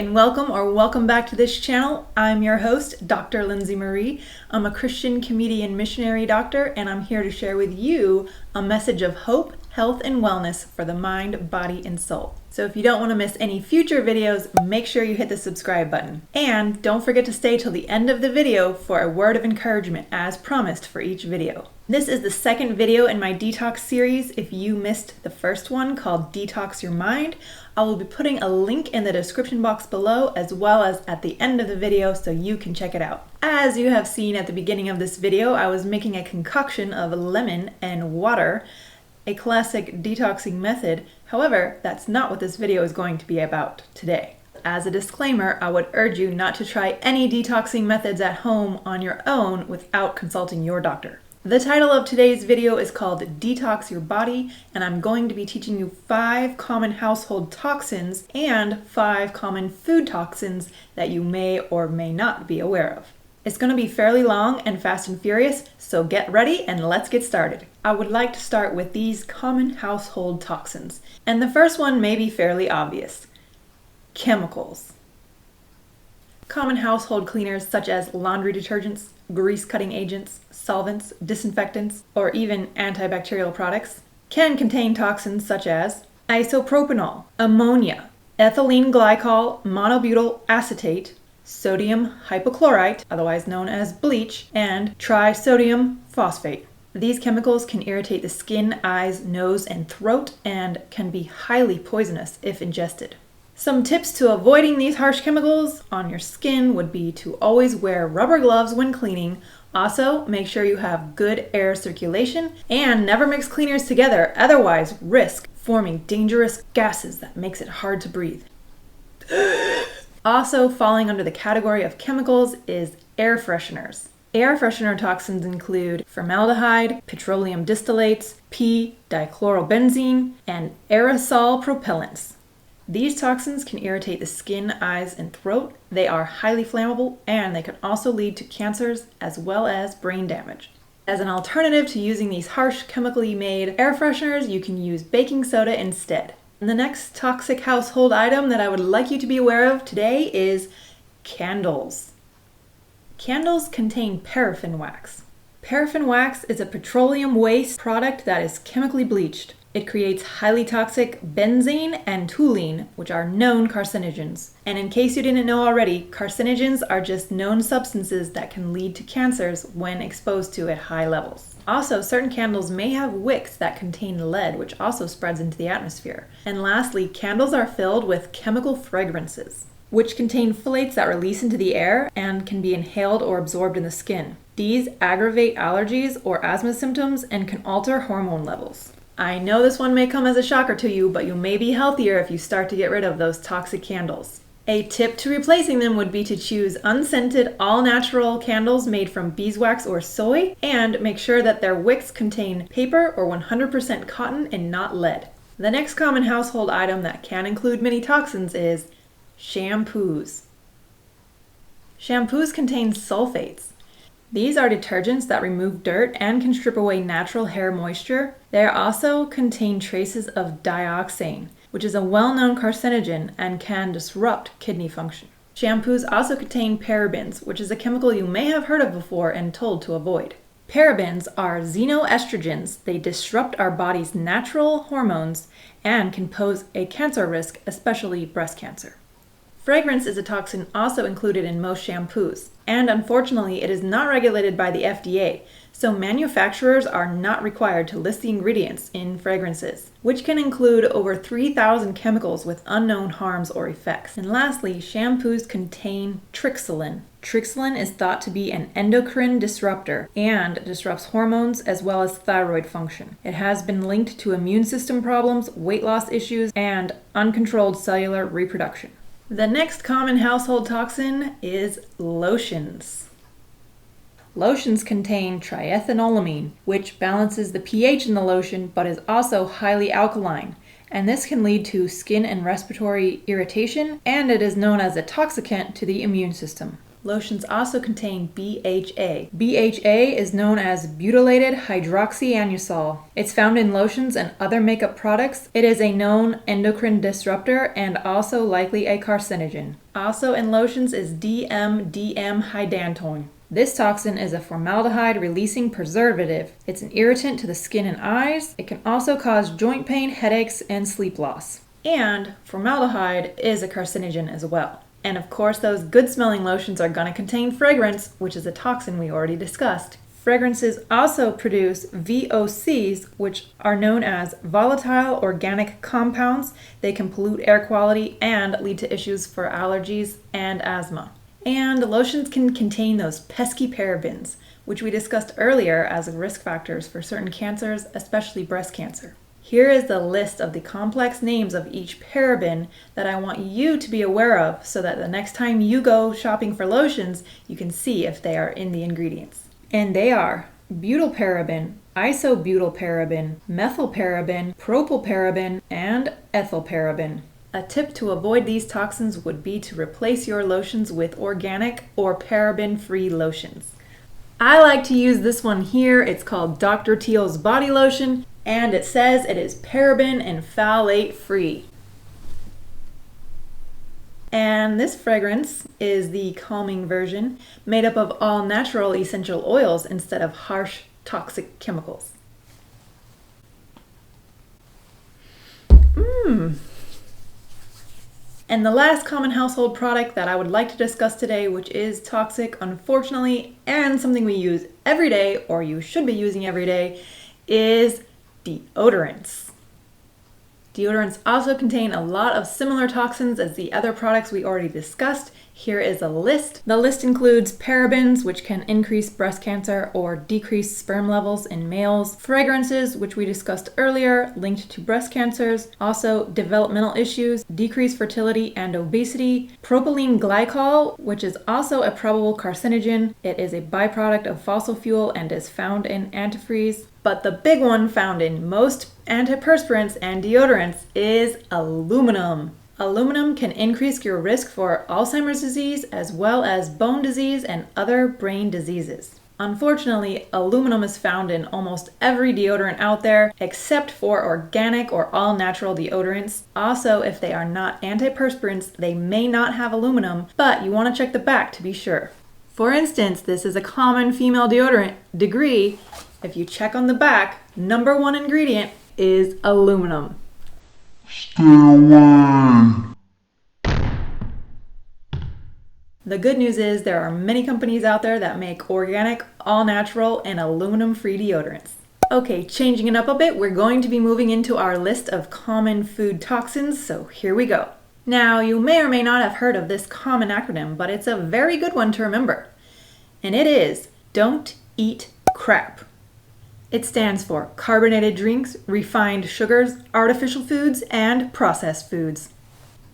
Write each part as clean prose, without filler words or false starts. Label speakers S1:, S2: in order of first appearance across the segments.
S1: and welcome back to this channel. I'm your host, Dr. Lindsay Marie. I'm a Christian comedian missionary doctor, and I'm here to share with you a message of hope, health, and wellness for the mind, body, and soul. So if you don't want to miss any future videos, make sure you hit the subscribe button. And don't forget to stay till the end of the video for a word of encouragement as promised for each video. This is the second video in my detox series. If you missed the first one called Detox Your Mind, I will be putting a link in the description box below as well as at the end of the video so you can check it out. As you have seen at the beginning of this video, I was making a concoction of lemon and water, a classic detoxing method. However, that's not what this video is going to be about today. As a disclaimer, I would urge you not to try any detoxing methods at home on your own without consulting your doctor. The title of today's video is called Detox Your Body, and I'm going to be teaching you 5 common household toxins and 5 common food toxins that you may or may not be aware of. It's going to be fairly long and fast and furious, so get ready and let's get started. I would like to start with these common household toxins, and the first one may be fairly obvious. Chemicals. Common household cleaners such as laundry detergents, grease-cutting agents, solvents, disinfectants, or even antibacterial products can contain toxins such as isopropanol, ammonia, ethylene glycol monobutyl acetate, sodium hypochlorite, otherwise known as bleach, and trisodium phosphate. These chemicals can irritate the skin, eyes, nose, and throat and can be highly poisonous if ingested. Some tips to avoiding these harsh chemicals on your skin would be to always wear rubber gloves when cleaning. Also, make sure you have good air circulation and never mix cleaners together, otherwise risk forming dangerous gases that makes it hard to breathe. Also falling under the category of chemicals is air fresheners. Air freshener toxins include formaldehyde, petroleum distillates, p-dichlorobenzene, and aerosol propellants. These toxins can irritate the skin, eyes, and throat. They are highly flammable, and they can also lead to cancers as well as brain damage. As an alternative to using these harsh chemically made air fresheners, you can use baking soda instead. And the next toxic household item that I would like you to be aware of today is candles. Candles contain paraffin wax. Paraffin wax is a petroleum waste product that is chemically bleached. It creates highly toxic benzene and toluene, which are known carcinogens. And in case you didn't know already, carcinogens are just known substances that can lead to cancers when exposed to at high levels. Also, certain candles may have wicks that contain lead, which also spreads into the atmosphere. And lastly, candles are filled with chemical fragrances, which contain phthalates that release into the air and can be inhaled or absorbed in the skin. These aggravate allergies or asthma symptoms and can alter hormone levels. I know this one may come as a shocker to you, but you may be healthier if you start to get rid of those toxic candles. A tip to replacing them would be to choose unscented, all-natural candles made from beeswax or soy, and make sure that their wicks contain paper or 100% cotton and not lead. The next common household item that can include many toxins is shampoos. Shampoos contain sulfates. These are detergents that remove dirt and can strip away natural hair moisture. They also contain traces of dioxane, which is a well-known carcinogen and can disrupt kidney function. Shampoos also contain parabens, which is a chemical you may have heard of before and told to avoid. Parabens are xenoestrogens. They disrupt our body's natural hormones and can pose a cancer risk, especially breast cancer. Fragrance is a toxin also included in most shampoos, and unfortunately it is not regulated by the FDA, so manufacturers are not required to list the ingredients in fragrances, which can include over 3,000 chemicals with unknown harms or effects. And lastly, shampoos contain trixylin. Trixylin is thought to be an endocrine disruptor and disrupts hormones as well as thyroid function. It has been linked to immune system problems, weight loss issues, and uncontrolled cellular reproduction. The next common household toxin is lotions. Lotions contain triethanolamine, which balances the pH in the lotion but is also highly alkaline, and this can lead to skin and respiratory irritation, and it is known as a toxicant to the immune system. Lotions also contain BHA. BHA is known as butylated hydroxyanisole. It's found in lotions and other makeup products. It is a known endocrine disruptor and also likely a carcinogen. Also in lotions is DMDM-hydantoin. This toxin is a formaldehyde-releasing preservative. It's an irritant to the skin and eyes. It can also cause joint pain, headaches, and sleep loss. And formaldehyde is a carcinogen as well. And of course, those good-smelling lotions are going to contain fragrance, which is a toxin we already discussed. Fragrances also produce VOCs, which are known as volatile organic compounds. They can pollute air quality and lead to issues for allergies and asthma. And lotions can contain those pesky parabens, which we discussed earlier as risk factors for certain cancers, especially breast cancer. Here is the list of the complex names of each paraben that I want you to be aware of so that the next time you go shopping for lotions, you can see if they are in the ingredients. And they are butylparaben, isobutylparaben, methylparaben, propylparaben, and ethylparaben. A tip to avoid these toxins would be to replace your lotions with organic or paraben-free lotions. I like to use this one here. It's called Dr. Teal's Body Lotion, and it says it is paraben and phthalate free. And this fragrance is the calming version, made up of all natural essential oils instead of harsh toxic chemicals. And the last common household product that I would like to discuss today, which is toxic, unfortunately, and something we use every day, or you should be using every day, is deodorants. Deodorants also contain a lot of similar toxins as the other products we already discussed. Here is a list. The list includes parabens, which can increase breast cancer or decrease sperm levels in males. Fragrances, which we discussed earlier, linked to breast cancers. Also, developmental issues, decreased fertility and obesity. Propylene glycol, which is also a probable carcinogen. It is a byproduct of fossil fuel and is found in antifreeze. But the big one found in most antiperspirants and deodorants is aluminum. Aluminum can increase your risk for Alzheimer's disease as well as bone disease and other brain diseases. Unfortunately, aluminum is found in almost every deodorant out there except for organic or all-natural deodorants. Also, if they are not antiperspirants, they may not have aluminum, but you want to check the back to be sure. For instance, this is a common female deodorant, Degree. If you check on the back, number one ingredient is aluminum.
S2: Stay away.
S1: The good news is there are many companies out there that make organic, all-natural, and aluminum-free deodorants. Okay, changing it up a bit, we're going to be moving into our list of common food toxins, so here we go. Now, you may or may not have heard of this common acronym, but it's a very good one to remember. And it is, don't eat crap. It stands for carbonated drinks, refined sugars, artificial foods, and processed foods.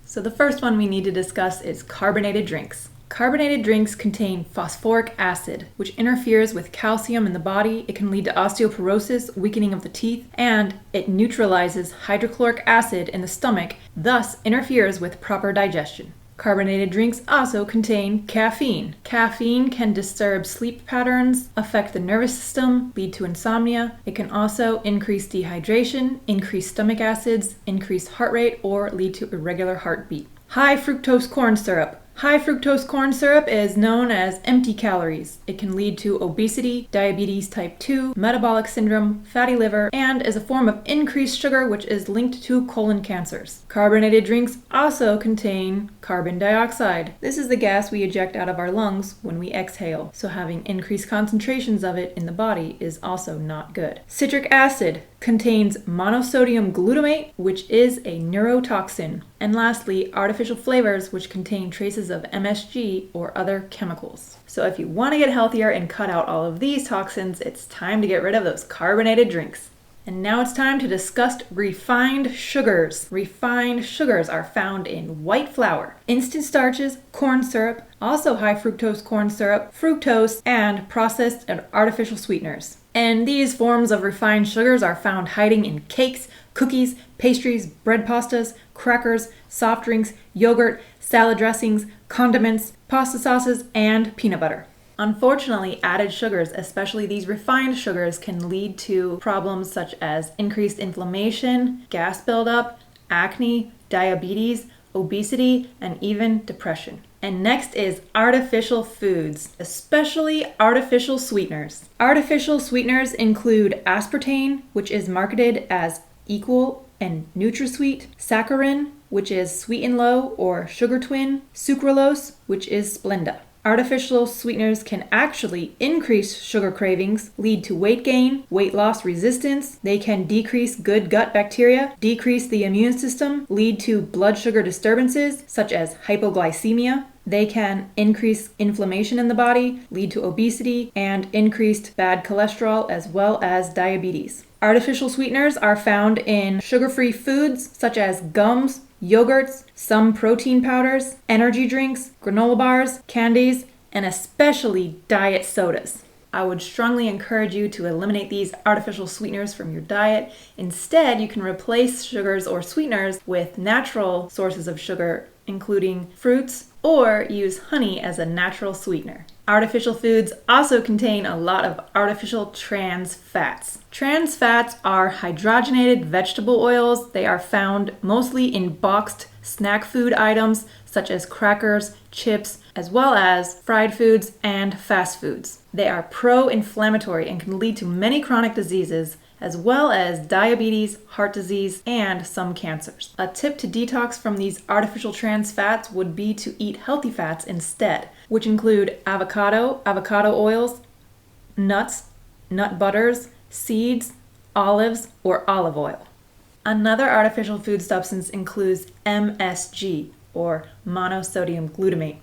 S1: So the first one we need to discuss is carbonated drinks. Carbonated drinks contain phosphoric acid, which interferes with calcium in the body. It can lead to osteoporosis, weakening of the teeth, and it neutralizes hydrochloric acid in the stomach, thus interferes with proper digestion. Carbonated drinks also contain caffeine. Caffeine can disturb sleep patterns, affect the nervous system, lead to insomnia. It can also increase dehydration, increase stomach acids, increase heart rate, or lead to irregular heartbeat. High fructose corn syrup. High fructose corn syrup is known as empty calories. It can lead to obesity, diabetes type 2, metabolic syndrome, fatty liver, and is a form of increased sugar which is linked to colon cancers. Carbonated drinks also contain carbon dioxide. This is the gas we eject out of our lungs when we exhale, so having increased concentrations of it in the body is also not good. Citric acid contains monosodium glutamate, which is a neurotoxin. And lastly, artificial flavors, which contain traces of MSG or other chemicals. So if you want to get healthier and cut out all of these toxins, it's time to get rid of those carbonated drinks. And now it's time to discuss refined sugars. Refined sugars are found in white flour, instant starches, corn syrup, also high fructose corn syrup, fructose, and processed and artificial sweeteners. And these forms of refined sugars are found hiding in cakes, cookies, pastries, bread pastas, crackers, soft drinks, yogurt, salad dressings, condiments, pasta sauces, and peanut butter. Unfortunately, added sugars, especially these refined sugars, can lead to problems such as increased inflammation, gas buildup, acne, diabetes, obesity, and even depression. And next is artificial foods, especially artificial sweeteners. Artificial sweeteners include aspartame, which is marketed as Equal and NutraSweet, saccharin, which is Sweet and Low or Sugar Twin, sucralose, which is Splenda. Artificial sweeteners can actually increase sugar cravings, lead to weight gain, weight loss resistance. They can decrease good gut bacteria, decrease the immune system, lead to blood sugar disturbances such as hypoglycemia. They can increase inflammation in the body, lead to obesity, and increased bad cholesterol as well as diabetes. Artificial sweeteners are found in sugar-free foods such as gums, yogurts, some protein powders, energy drinks, granola bars, candies, and especially diet sodas. I would strongly encourage you to eliminate these artificial sweeteners from your diet. Instead, you can replace sugars or sweeteners with natural sources of sugar, including fruits, or use honey as a natural sweetener. Artificial foods also contain a lot of artificial trans fats. Trans fats are hydrogenated vegetable oils. They are found mostly in boxed snack food items such as crackers, chips, as well as fried foods and fast foods. They are pro-inflammatory and can lead to many chronic diseases, as well as diabetes, heart disease, and some cancers. A tip to detox from these artificial trans fats would be to eat healthy fats instead, which include avocado, avocado oils, nuts, nut butters, seeds, olives, or olive oil. Another artificial food substance includes MSG, or monosodium glutamate.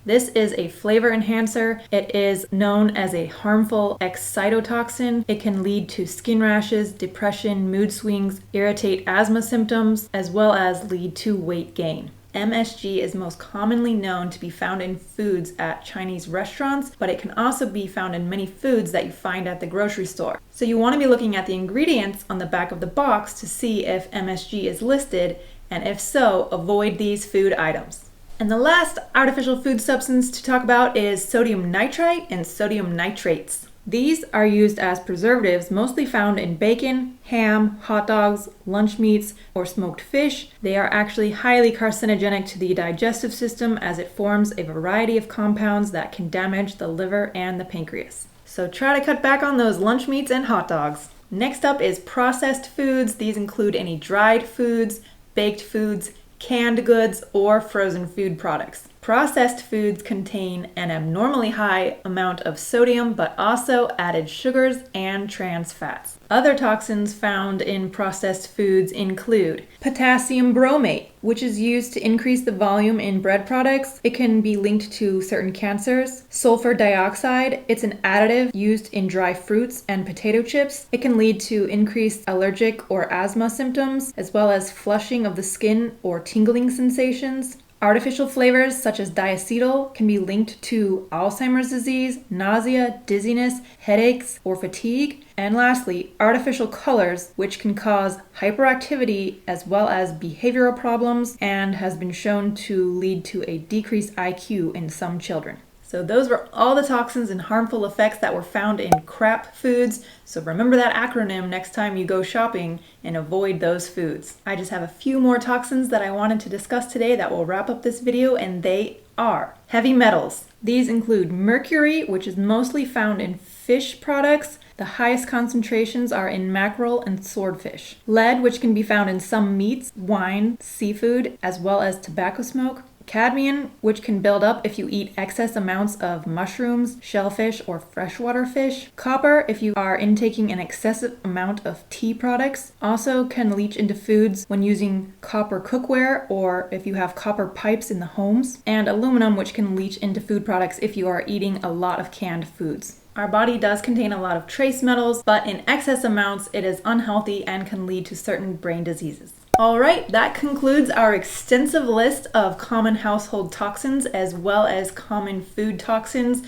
S1: This is a flavor enhancer. It is known as a harmful excitotoxin. It can lead to skin rashes, depression, mood swings, irritate asthma symptoms, as well as lead to weight gain. MSG is most commonly known to be found in foods at Chinese restaurants, but it can also be found in many foods that you find at the grocery store. So you want to be looking at the ingredients on the back of the box to see if MSG is listed, and if so, avoid these food items. And the last artificial food substance to talk about is sodium nitrite and sodium nitrates. These are used as preservatives, mostly found in bacon, ham, hot dogs, lunch meats, or smoked fish. They are actually highly carcinogenic to the digestive system as it forms a variety of compounds that can damage the liver and the pancreas. So try to cut back on those lunch meats and hot dogs. Next up is processed foods. These include any dried foods, baked foods, canned goods, or frozen food products. Processed foods contain an abnormally high amount of sodium, but also added sugars and trans fats. Other toxins found in processed foods include potassium bromate, which is used to increase the volume in bread products. It can be linked to certain cancers. Sulfur dioxide, it's an additive used in dry fruits and potato chips. It can lead to increased allergic or asthma symptoms, as well as flushing of the skin or tingling sensations. Artificial flavors such as diacetyl can be linked to Alzheimer's disease, nausea, dizziness, headaches, or fatigue. And lastly, artificial colors, which can cause hyperactivity as well as behavioral problems and has been shown to lead to a decreased IQ in some children. So those were all the toxins and harmful effects that were found in crap foods. So remember that acronym next time you go shopping and avoid those foods. I just have a few more toxins that I wanted to discuss today that will wrap up this video, and they are heavy metals. These include mercury, which is mostly found in fish products. The highest concentrations are in mackerel and swordfish. Lead, which can be found in some meats, wine, seafood, as well as tobacco smoke. Cadmium, which can build up if you eat excess amounts of mushrooms, shellfish, or freshwater fish. Copper, if you are intaking an excessive amount of tea products. Also can leach into foods when using copper cookware or if you have copper pipes in the homes. And aluminum, which can leach into food products if you are eating a lot of canned foods. Our body does contain a lot of trace metals, but in excess amounts it is unhealthy and can lead to certain brain diseases. Alright, that concludes our extensive list of common household toxins as well as common food toxins.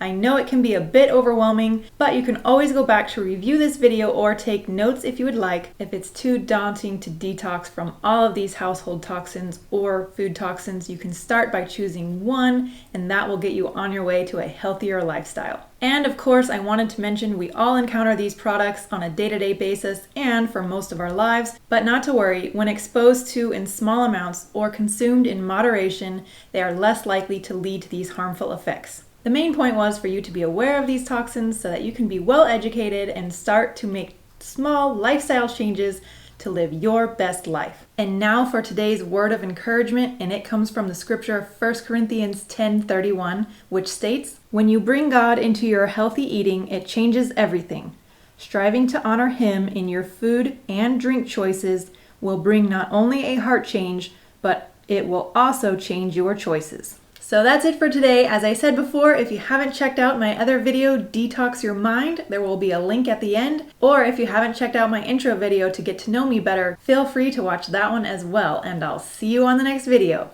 S1: I know it can be a bit overwhelming, but you can always go back to review this video or take notes if you would like. If it's too daunting to detox from all of these household toxins or food toxins, you can start by choosing one, and that will get you on your way to a healthier lifestyle. And of course, I wanted to mention we all encounter these products on a day-to-day basis and for most of our lives, but not to worry, when exposed to in small amounts or consumed in moderation, they are less likely to lead to these harmful effects. The main point was for you to be aware of these toxins so that you can be well educated and start to make small lifestyle changes to live your best life. And now for today's word of encouragement, and it comes from the scripture 1 Corinthians 10:31, which states, "When you bring God into your healthy eating, it changes everything. Striving to honor Him in your food and drink choices will bring not only a heart change, but it will also change your choices." So that's it for today. As I said before, if you haven't checked out my other video, Detox Your Mind, there will be a link at the end. Or if you haven't checked out my intro video to get to know me better, feel free to watch that one as well. And I'll see you on the next video.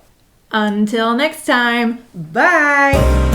S1: Until next time, bye!